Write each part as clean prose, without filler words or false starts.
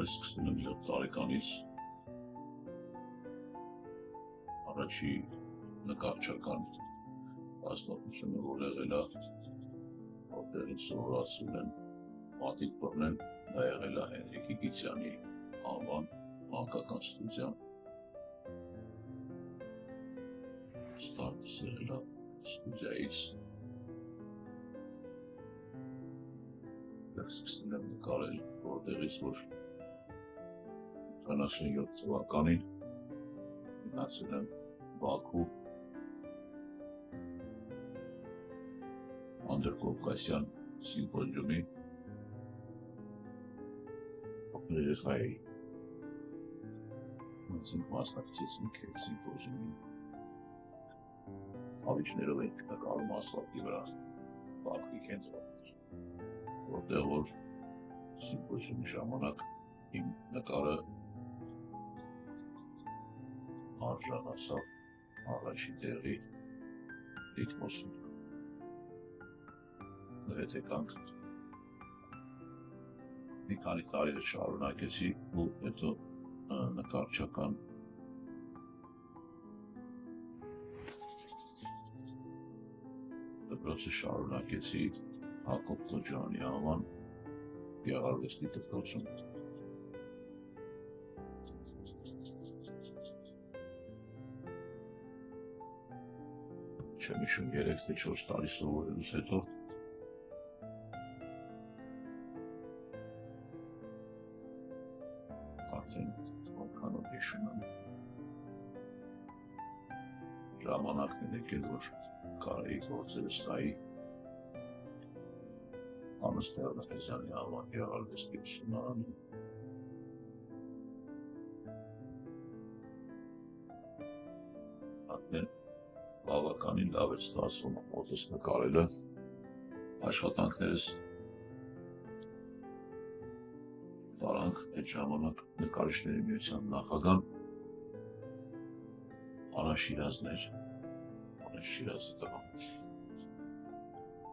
Բայց սկսել եմ 7 տարեկանից առաջի նկարչական ազգությունը, որ եղել է, որտեղից սովորացրել են մատիկ բռնել, դա եղել է Հենրիկ Իգիթյանի անվան մանկական ստուդիան։ Ստարտս եղել է ստուդիայից։ Սկսել եմ նկարել, որտեղից որ 97 թվականին գնացել եմ Բաքու Անդրկովկասյան սիմպոզիումի երեխայի մասնակցեցինք այդ սիմպոզիումին ավիճներով ենք նկարում ասֆալտի վրա Բաքվի կենտրոնում, որտեղ որ սիմպոզիումի ժամանակ իմ նկարը արժանացավ առաջի տեղի Լիտմոսում։ Հետ եկանք մի քանի տարի շարունակեցի ու հետո նկարչական դպրոցը շարունակեցի Հակոբ Քոջարյանի անվան գեղարվեստի դպրոցում։ Չեմ հիշում 3 թե 4 տարի սովորելուց հետո արդեն որքանով հիշում եմ ժամանակն է եկել, որ կարելի գործերս տայի Անստեղ Նեխեզյանի անվան գեղարվեստի ուսումնարանում։ Արդեն բավականին լավ էր ստացվում մոտս նկարելը, աշխատանքներս տարանք այդ ժամանակ նկարիչների միության նախագահ Արա Շիրազն էր, Շիրազի տղա։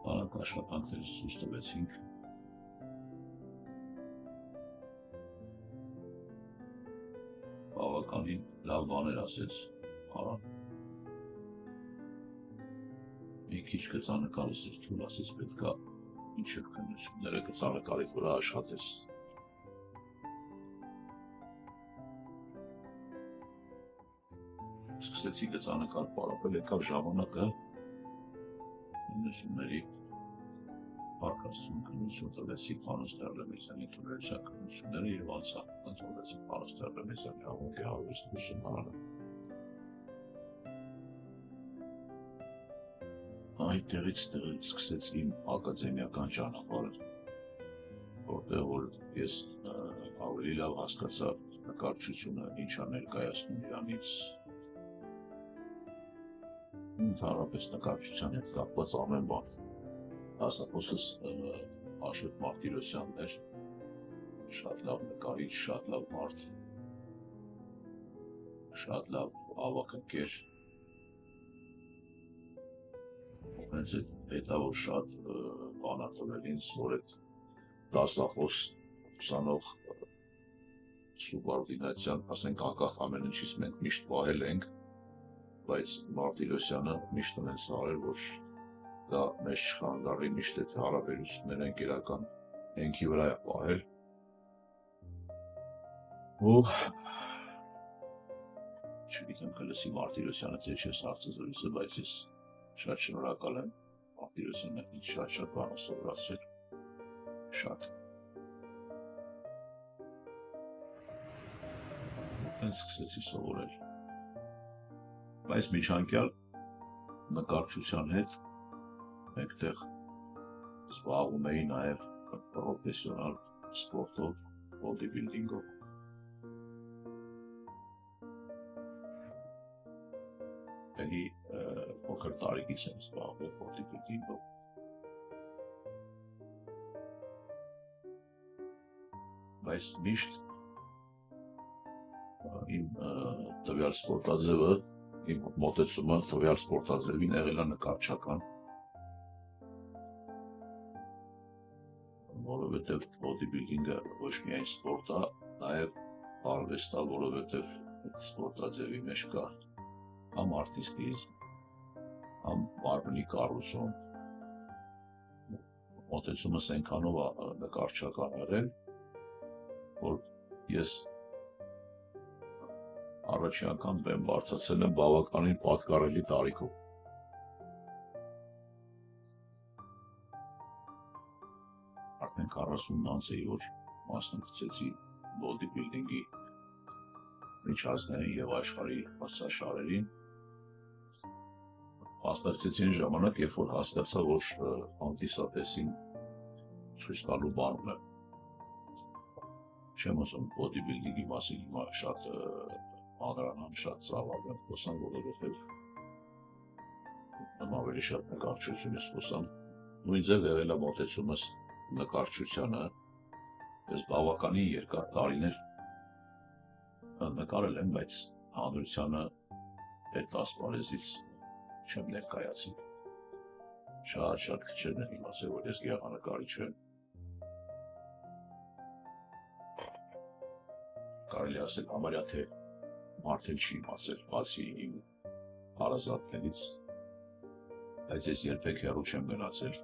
Տարանք աշխատանքներս ցույց տվեցինք։ Բավականին լավ բաներ ասեց Արան։ Մի քիչ գծանկարս էր թույլ ասեց պետք է մինչև քննությունները գծանկարի վրա աշխատես։ Սկսեցի գծանկար պարապել, եկավ ժամանակը քննությունների պարկասում քննություն տվեցի Անստեղ Նեխեզյանի թուրքական քննությունները եւ անցա ընտրվեցի Անստեղ Նեխեզյանի անվան գեղարվեստի ուսումնարանում։ Այդտեղից սկսեց իմ ակադեմիական ճանապարհը, որտեղ որ ես ավելի լավ հասկացա նկարչությունը ինչ է ներկայացնում իրանից, ընդհանրապես նկարչության հետ կապված ամեն բան։ Դասախոսս Աշոտ Մարտիրոսյանն էր, շատ լավ նկարիչ, շատ լավ մարդ, շատ լավ ավագ ընկեր։ Հենց այդ հետա որ շատ բան ա տվել ինձ, որ այդ դասախոս ուսանող սուբորդինացիան, ասենք անկախ ամեն ինչից մենք միշտ պահել ենք, բայց Մարտիրոսյանը միշտ ունեց արել, որ դա մեզ չխանգարի, միշտ այդ հարաբերությունները ընկերական հենքի վրա է պահել։ Ու չգիտեմ կլսի Մարտիրոսյանը թե չես հարցազրույցը, բայց ես շատ շնորհակալ եմ Մարտիրոսյանը ինձ շատ բան սովորացրել, շատ։ Հենց սկսեցի սովորել։ Բայց միջանկյալ նկարչության հետ մեկտեղ զբաղվում էի նաև պրոֆեսիոնալ սպորտով, բոդիբիլդինգով։ Էլի փոքր տարիքից եմ զբաղվել բոդիբիլդինգով։ Բայց միշտ իմ տվյալ սպորտաձևը, իմ մոտեցումը տվյալ սպորտաձևին եղել է նկարչական, որովհետև բոդիբիլդինգը ոչ միայն սպորտ է, նաև արվեստա, որովհետև սպորտաձևի մեջ կա համ արտիստիզմ, համ մարմնի կառուցում, մոտեցումս այնքանով նկարչական եղել, որ ես առաջի անգամ բեմ բարձրացել եմ բավականին պատկառելի տարիքում։ Արդեն 40 անց էի, որ մասնակցեցի բոդիբիլդինգի միջազգային եւ աշխարհի մրցաշարերին։ Մասնակցեցի այն ժամանակ, երբ որ հասկացա, որ հանդիսատեսին ցույց տալու բան ունեմ։ Չեմ ուզում բոդիբիլդինգի մասին հիմա շատ անդրանան, շատ ծավալ եմ խոսան, որովհետև ավելի շատ նկարչություն ես խոսան։ Նույն ձև եղել է մոտեցումս նկարչությանը, ես բավականին երկար տարիներ նկարել եմ, բայց հանրությանը այդ ասպարեզից չեմ ներկայացել։ Շատ քիչերն են իմացել, որ ես գեղանկարիչ եմ։ Կարելի ասել համարյա թե մարդ էլ չի իմացել, բացի իմ հարազատներից, բայց ես երբեք հեռու չեմ գնացել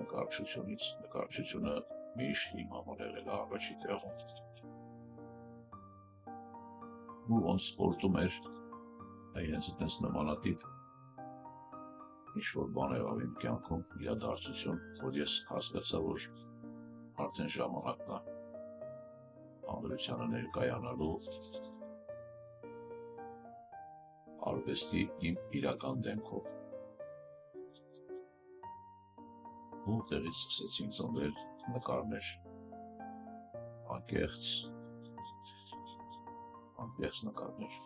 նկարչությունից, նկարչությունը միշտ իմ համար եղել է առաջի տեղում։ Ու ոնց սպորտում էր, իրենց այդպես նմանատիպ ինչ-որ բան եղավ իմ կյանքում, իրադարձություն, որ ես հասկացա, որ արդեն ժամանակն է հանրությանը ներկայանալու արվեստի իմ իրական դեմքով։ Ու տեղից սկսեցին ծնվել նկարներ, անկեղծ նկարներ։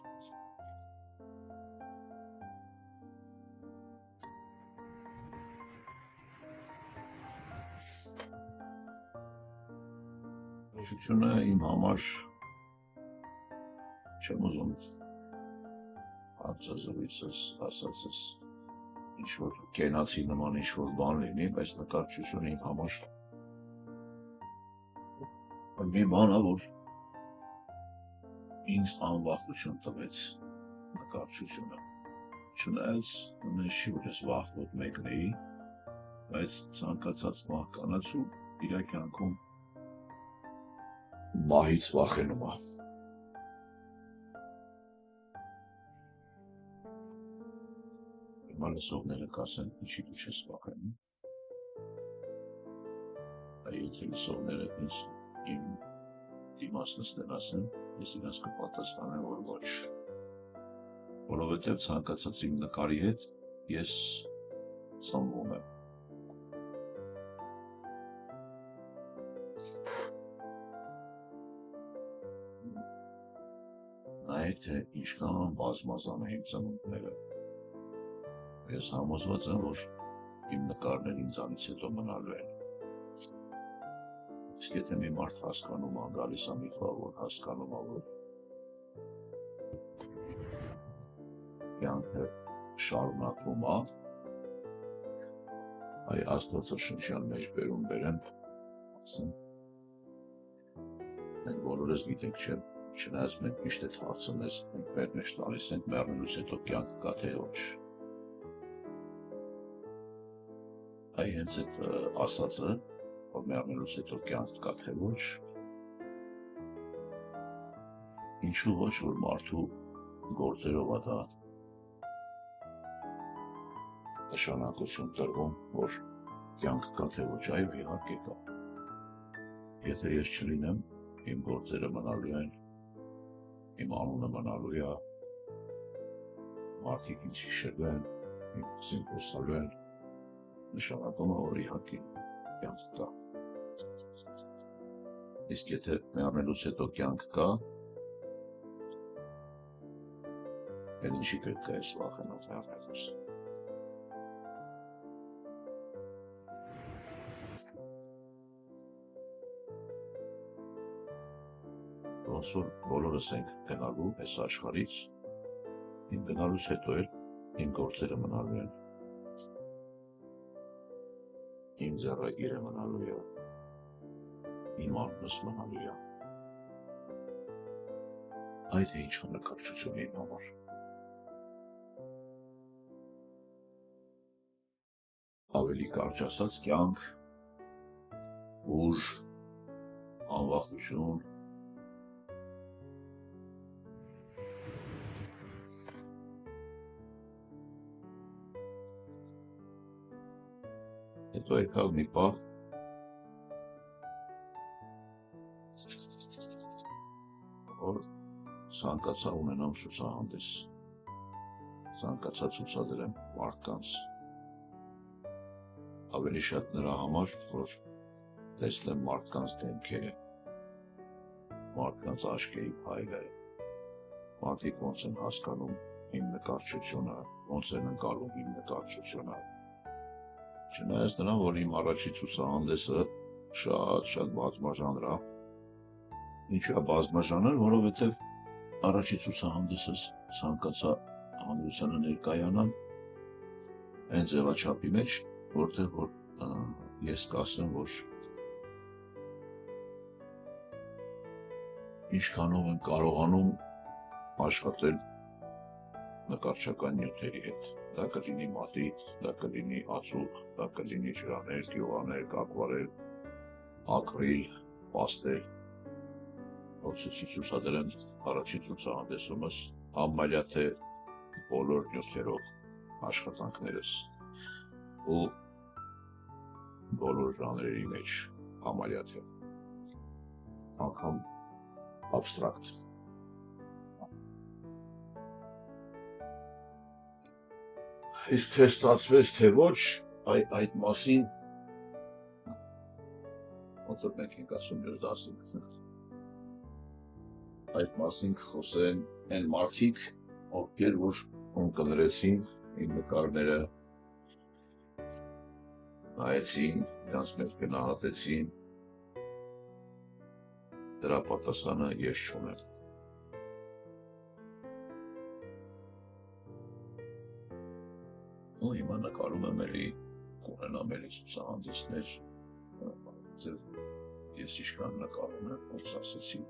Նկարչությունը իմ համար չեմ ուզում հարցազրույցս ասածս ինչ-որ կենացի նման ինչ-որ բան լինի, բայց նկարչությունը իմ համար մի բան է, որ ինձ անվախություն տվեց նկարչությունը։ Չնայած նույնիսկ չի, որ ես վախվոտ մեկն էի, բայց ցանկացած մարդկանացու իր կյանքում մահից վախենում է։ Հիմա լսողները կասեն, ինչի դու չես վախենում։ Եթե լսողները ինձ իմ դիմաց նստեն ասեն, ես իրենց կպատասխանեմ, որ ոչ։ Որովհետև ցանկացած իմ նկարի հետ ես ծնվում եմ։ Նայեք, թե ինչքան բազմազան է իմ ծնունդները։ Ես համոզված եմ, որ իմ նկարները ինձանից հետո մնալու են։ Իսկ եթե մի մարդ հասկանում է, գալիս է մի բան, որ հասկանում է, որ կյանքը շարունակվում է, այ Աստվածաշնչյան մեջ բերեմ, ասեմ, մենք բոլորս գիտենք, չէ, չնայած մենք միշտ այդ հարցը մեզ մեջ տալիս ենք, մեռնելուց հետո կյանք կա թե ոչ։ Այ հենց այդ ասածը, որ մեռնելուց հետո կյանք կա թե ոչ, ինչու ոչ, որ մարդու գործերով է դա նշանակություն տրվում, որ կյանք կա թե ոչ, այո, իհարկե կա։ Եթե ես չլինեմ, իմ գործերը մնալու են, իմ անունը մնալու է, մարդիկ ինձ հիշելու են, ինձ խոսալու են, նշանակում է, որ իհարկե կյանք կա։ Իսկ եթե մեռնելուց հետո կյանք կա, էլ ինչի պետք է ես վախենալ մեռնելուց։ Ոնց որ բոլորս ենք գնալու այս աշխարհից, իմ գնալուց հետո էլ իմ գործերը մնալու են, իմ ձեռագիրը մնալու է, իմ անունս մնալու է, Այդ է ինչ նկարչություն իմ համար։ Ավելի կարճ ասած կյանք, ուժ, անվախություն, հետո եկավ մի պահ, որ ցանկացա ունենամ ցուցահանդես, ցանկացա ցուցադրեմ մարդկանց, ավելի շատ նրա համար, որ տեսնեմ մարդկանց դեմքերը, մարդկանց աչքերի փայլը, մարդիկ ոնց են հասկանում իմ նկարչությունը, ոնց են ընկալում իմ նկարչությունը։ Չնայած նրան, որ իմ առաջի ցուցահանդեսը շատ բազմաժանր է, ինչու է բազմաժանր, որովհետև առաջի ցուցահանդեսս ցանկացա հանրությանը ներկայանալ այն ձևաչափի մեջ, որտեղ որ ես կասեմ, որ ինչքանով եմ կարողանում աշխատել նկարչական նյութերի հետ։ Դա կլինի մատիտ, դա կլինի ածուխ, դա կլինի ջրաներ, գյուղաներ, ակվարել, ակրիլ, պաստել։ Ոցեցի ցուցադրեմ առաջի ցուցահանդեսումս համարյա թե բոլոր նյութերով աշխատանքներս ու բոլոր ժանրերի մեջ համարյա թե անգամ abstract։ Իսկ թե ստացվեց թե ոչ, այդ մասին ոնց որ մենք ենք ասում մյուս դասին, այդ մասին խոսեն այն մարդիկ, ովքեր որ կլրեցին իմ նկարները, նայեցին, նրանց մեջ գնահատեցին, դրա պատասխանը ես չունեմ։ Ու հիմա նկարում եմ էլի, կունենամ էլի ցուցահանդեսներ, ես ինչքան նկարում եմ, ոնց ասեցի,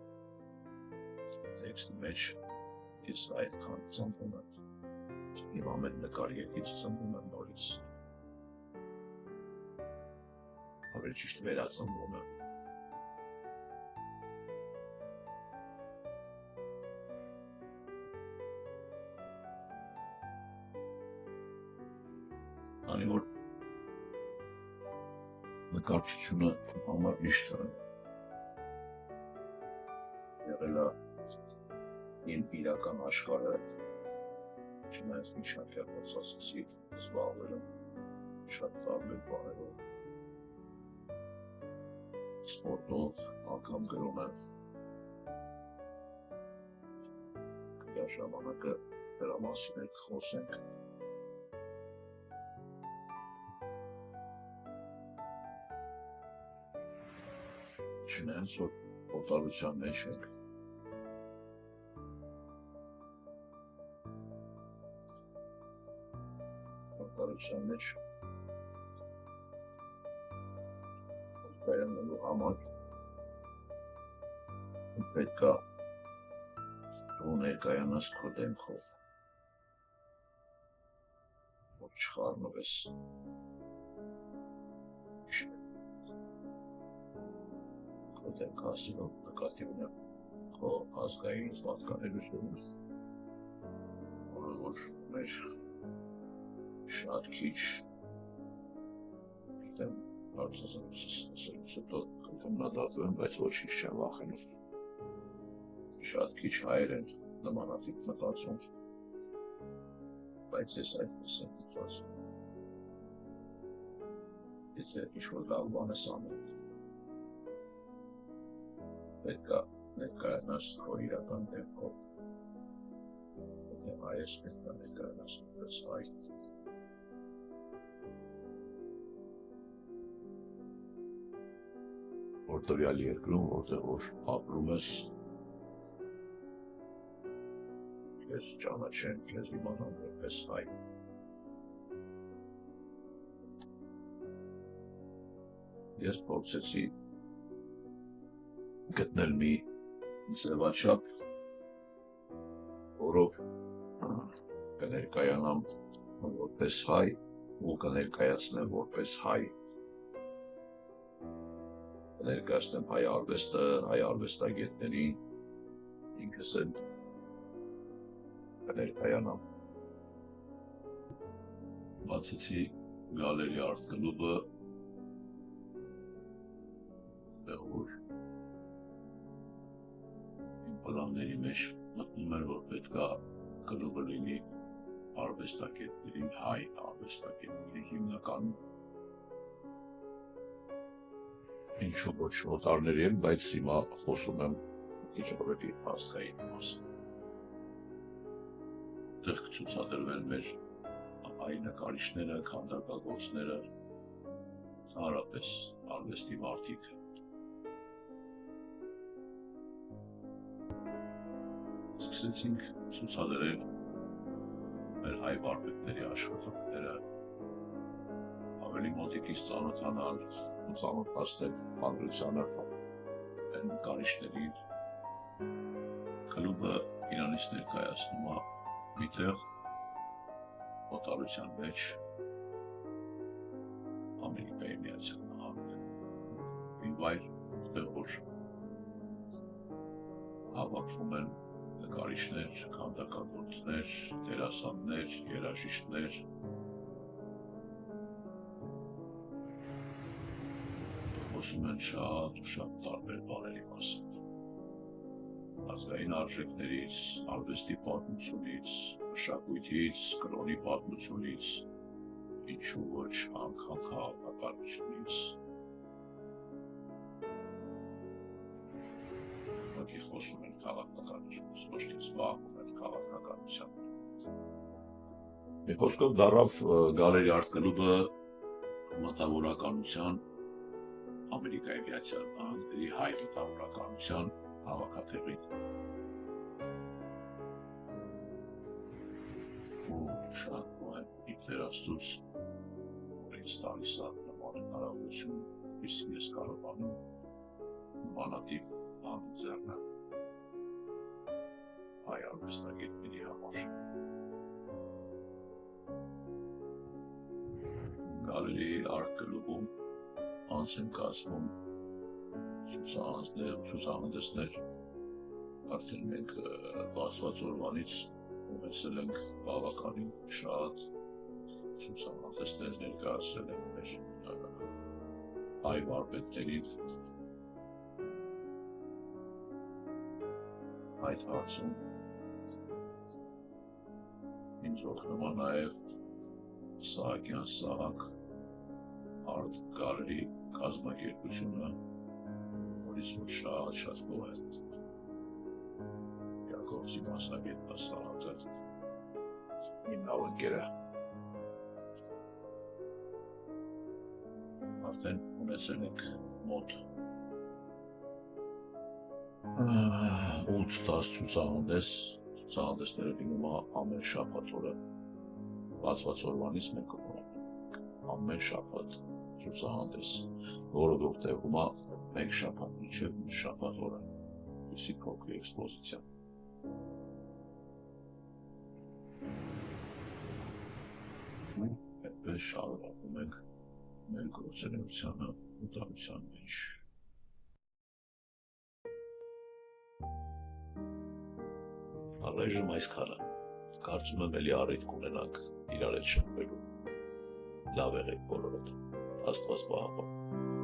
տեքստի մեջ ես այդքան ծնվում եմ, և ամեն նկարիետից ծնվում եմ նորից, ավելի ճիշտ վերածնվում եմ։ Անի որ նկարչությունը համար միշտ եղել է իմ իրական աշխարհը, չնայած մի շատ եղած ասեցի, զբաղվել եմ շատ տարբեր բաներով, սպորտով, անգամ գրում եմ, կգա ժամանակը դրա մասին էլ խոսենք։ Չնայած որ օտարության մեջ ենք, օտարության մեջ կայանալու համար պետք է դու ներկայանաս քո դեմքով, որ չխառնվես, քո դեմքը ասելով նկատի ունեմ քո ազգային պատկանելությունը, որը որ մեր շատ քիչ գիտեմ հարցազրույցից հետո քննադատվեմ, բայց ոչինչ չեմ վախենում։ Շատ քիչ հայեր են նմանատիպ մտածում, բայց ես այդպես եմ մտածում։ Եթե ինչ-որ լավ բան ես անում, պետք է ներկայանաս քո իրական դեմքով, եթե հայ ես պետք է ներկայանաս որպես հայ։ Որ տվյալ երկրում, որտեղ որ ապրում ես, ես ճանաչեմ, ես իմանամ որպես հայ։ Ես փորձեցի գտնել մի ձևաչափ, որով կներկայանամ որպես հայ ու կներկայացնեմ որպես հայ, կներկայացնեմ հայ արվեստը, հայ արվեստագետներին, ինքս էլ կներկայանամ։ Բացեցի Գալերի արտ կլուբը, որ իմ պլանների մեջ մտնում էր, որ պետք է կլուբը լինի արվեստագետների, հայ արվեստագետների հիմնականում։ Ինչու ոչ օտարների են, բայց հիմա խոսում եմ իջորետի հասկային մասին։ Դեղ կցուցադրվեն մեր հայ նկարիչները, քանդակագործները, հարապես արվեստի մարդիկ։ Սկսեցինք ցուցադրել մեր հայ վարպետների աշխատանքները, ավելի մոտիկից ծանոթանալ ու ծանոթացնել հանրությանը մեր նկարիչներին։ Կլուբը իրանից ներկայացնում է միտեղ օտարության մեջ Ամերիկայի Միացյալ Նահանգներ, մի վայր, որ հավաքվում են նկարիչներ, քանդակագործներ, դերասաններ, երաժիշտներ, խոսում են շատ ու շատ տարբեր բաների մասին։ Ազգային արժեքներից, արվեստի պատմությունից, մշակույթից, կրոնի պատմությունից, ինչու ոչ անգամ քաղաքականությունից։ Ոքի խոսում են քաղաքականությունից, ոչ թե զբաղվում են քաղաքականությամբ։ Մի խոսքով դառավ Գալերի արտ կլուբը մտավորականության, Ամերիկայի Միացյալ Նահանգների հայ մտավորականության հավաքաթեղին։ Ու շատ նոհեմ իբներ աստուց, որ ինձ տալիս է նման հնարավորություն, իսկ ես կարողանում նմանատիպ բան ձեռնել հայ արվեստագետների համար։ Գալերի արտ կլուբում անց են կազմում ցուցահանդեսներ, արդեն մենք բացված օրվանից ունեցել ենք բավականին շատ ցուցահանդեսներ ներկայացրել ենք մեր հայ վարպետներին։ Այդ հարցում ինձ օգնում է նաև Սահակյան Սահակ արտ գալերի կազմակերպությունը, որից որ շատ գոհ եմ։ Գործի մասնագետն է Սահակը, իմ լավ ընկերը։ Արդեն ունեցել ենք մոտ 8-10 ցուցահանդեսները լինում է ամեն շաբաթ օրը, բացված օրվանից մենք ունենք ամեն շաբաթ ցուցահանդես, որը գործում է մեկ շաբաթ մինչև շաբաթ օրը, իսի փոքր էքսպոզիցիա։ Այդպես շարունակում ենք մեր գործունեությանը օտարության մեջ։ Առայժմ այսքանը, կարծում եմ էլի առիթ կունենանք իրար հետ շփվելու։ Լավ եղեք բոլորդ, Աստված պահապան։